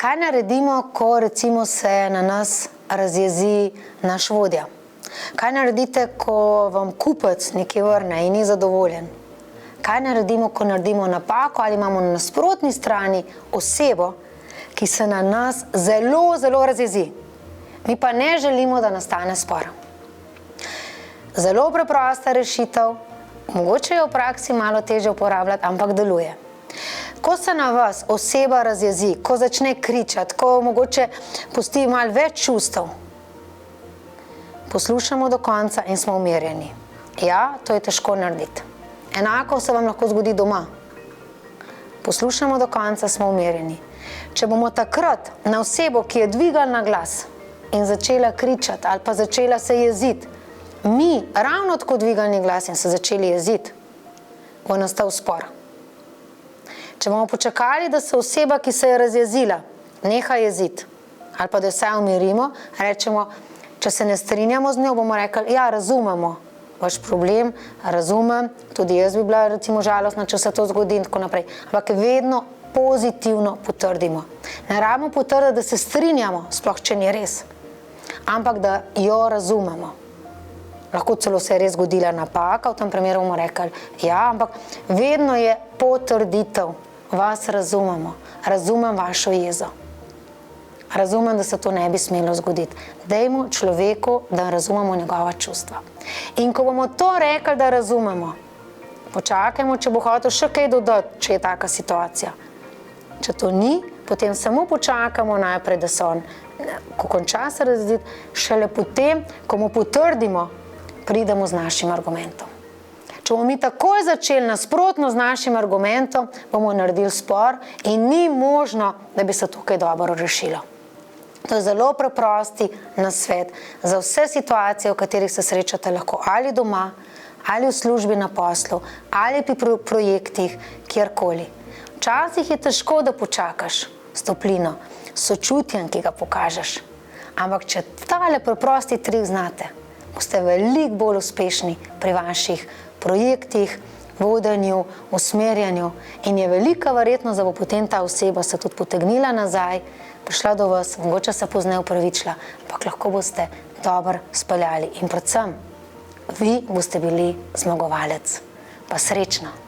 Kaj naredimo, ko recimo se na nas razjezi naš vodja? Kaj naredite, ko vam kupec nekaj vrne in ni zadovoljen? Kaj naredimo, ko naredimo napako ali imamo na nasprotni strani osebo, ki se na nas zelo, zelo razjezi? Mi pa ne želimo, da nastane spor. Zelo preprosta rešitev, mogoče je v praksi malo težje uporabljati, ampak deluje. Ko se na vas oseba razjezi, ko začne kričati, ko mogoče pusti malo več čustev, poslušamo do konca in smo umirjeni. Ja, to je težko narediti. Enako se vam lahko zgodi doma. Poslušamo do konca, smo umirjeni. Če bomo takrat na osebo, ki je dvigala glas in začela kričati ali pa začela se jeziti, mi ravno tako dvigali glas in se začeli jeziti, bo nastal spor. Če bomo počakali, da se oseba, ki se je razjezila, neha jeziti, ali pa da jo vsaj umirimo, rečemo, če se ne strinjamo z njo, bomo rekli, ja, razumemo vaš problem, razumem, tudi jaz bi bila recimo žalostna, če se to zgodi in tako naprej. Ampak vedno pozitivno potrdimo. Ne rabimo potrditi, da se strinjamo, sploh če ni res, ampak da jo razumemo. Lahko celo se je res zgodila napaka, v tem primeru bomo rekli, ja, ampak vedno je potrditev, vas razumemo, razumem vašo jezo. Razumem, da se to ne bi smelo zgoditi. Dajmo človeku, da razumemo njegova čustva. In ko bomo to rekli, da razumemo, počakajmo, če bo hotel še kaj dodati, če je taka situacija. Če to ni, potem samo počakamo najprej, da se on, ko konča se razjeziti, šele potem, ko mu potrdimo, pridemo z našim argumentom. Če bomo mi takoj začeli nasprotno z našim argumentom, bomo naredili spor in ni možno, da bi se tukaj dobro rešilo. To je zelo preprosti nasvet za vse situacije, v katerih se srečate lahko ali doma, ali v službi na poslu, ali pri projektih, kjerkoli. Včasih je težko, da počakaš s toplino, s sočutjem, ki ga pokažeš. Ampak če tale preprosti trik znate, boste veliko bolj uspešni pri vaših projektih, vodenju, usmerjanju in je velika verjetnost, da bo potem ta oseba se tudi potegnila nazaj, prišla do vas, mogoče se pozneje opravičila, ampak lahko boste dobro speljali in predvsem vi boste bili zmagovalec. Pa srečno!